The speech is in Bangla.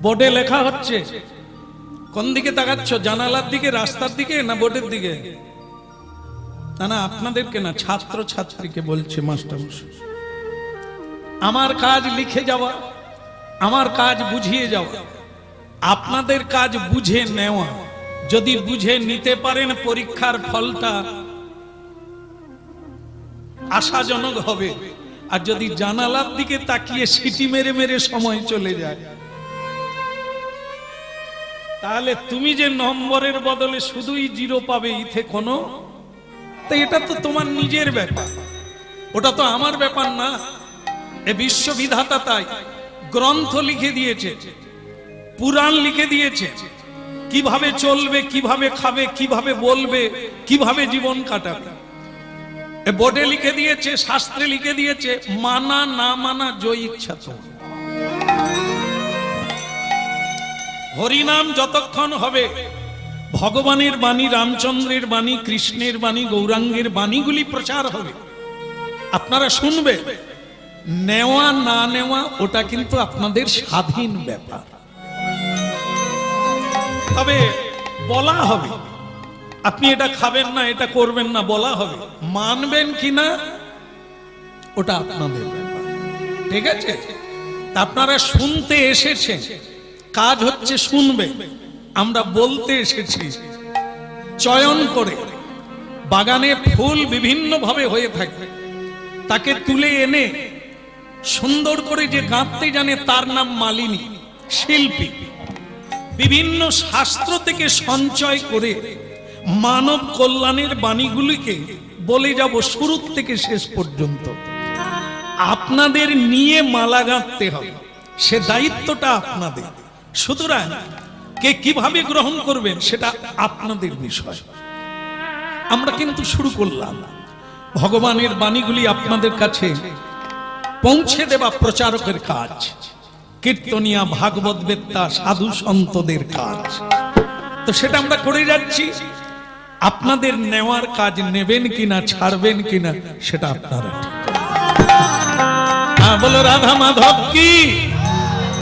বোর্ডে লেখা হচ্ছে, কোন দিকে তাকাচ্ছ? জানালার দিকে, রাস্তার দিকে, না বোর্ডের দিকে? না না, আপনাদেরকে না, ছাত্র ছাত্রীকে বলছে মাস্টারমশাই। আমার কাজ লিখে যাওয়া, আমার কাজ বুঝিয়ে যাওয়া, আপনাদের কাজ বুঝে নেওয়া। যদি বুঝে নিতে পারেন পরীক্ষার ফলটা আশাজনক হবে, আর যদি জানালার দিকে তাকিয়ে সিটি মেরে মেরে সময় চলে যায়, তাহলে তুমি যে নম্বরের বদলে শুধুই জিরো পাবে, ইথে কোনো, তো এটা তো তোমার নিজের ব্যাপার, ওটা তো আমার ব্যাপার না। এ বিশ্ববিধাতা তাই গ্রন্থ লিখে দিয়েছে, পুরাণ লিখে দিয়েছে, কিভাবে চলবে, কিভাবে খাবে, কিভাবে বলবে, কিভাবে জীবন কাটাবে। এ বোর্ডে লিখে দিয়েছে, শাস্ত্রে লিখে দিয়েছে, মানা না মানা জয় ইচ্ছা তো। হরিনাম যতক্ষণ হবে, ভগবানের বাণী, রামচন্দ্রের বাণী, কৃষ্ণের বাণী, গৌরাঙ্গের বাণীগুলি প্রচার হবে, আপনারা শুনবে। নেওয়া না নেওয়া ওটা কিন্তু আপনাদের স্বাধীন ব্যাপার। তবে বলা হবে, আপনি এটা খাবেন না, এটা করবেন না, বলা হবে। মানবেন কিনা ওটা আপনাদের ব্যাপার, ঠিক আছে? আপনারা শুনতে এসেছেন, কাজ হচ্ছে শুনবে। আমরা বলতে এসেছি চয়ন করে। বাগানে ফুল বিভিন্ন ভাবে হয়ে থাকে, তাকে তুলে এনে সুন্দর করে যে গাঁথতে জানে তার নাম মালিনী, শিল্পী। বিভিন্ন শাস্ত্র থেকে সঞ্চয় করে মানব কল্যাণের বাণীগুলিকে বলে যাব শুরু থেকে শেষ পর্যন্ত। আপনাদের নিয়ে মালা গাঁথতে হবে, সে দায়িত্বটা আপনাদের। সুতরাং কে কিভাবে গ্রহণ করবেন সেটা আপনাদের বিষয়। আমরা কিন্তু শুরু করলাম ভগবানের বাণীগুলি আপনাদের কাছে পৌঁছে দেওয়া প্রচারকের কাজ, কীর্তনিয়া, ভাগবত বেত্তা, সাধু সন্তদের কাজ। তো সেটা আমরা করে যাচ্ছি। আপনাদের নেওয়ার কাজ নেবেন কিনা, ছাড়বেন কিনা, সেটা আপনারা ঠিক করবেন। বলো রাধা মাধব কি।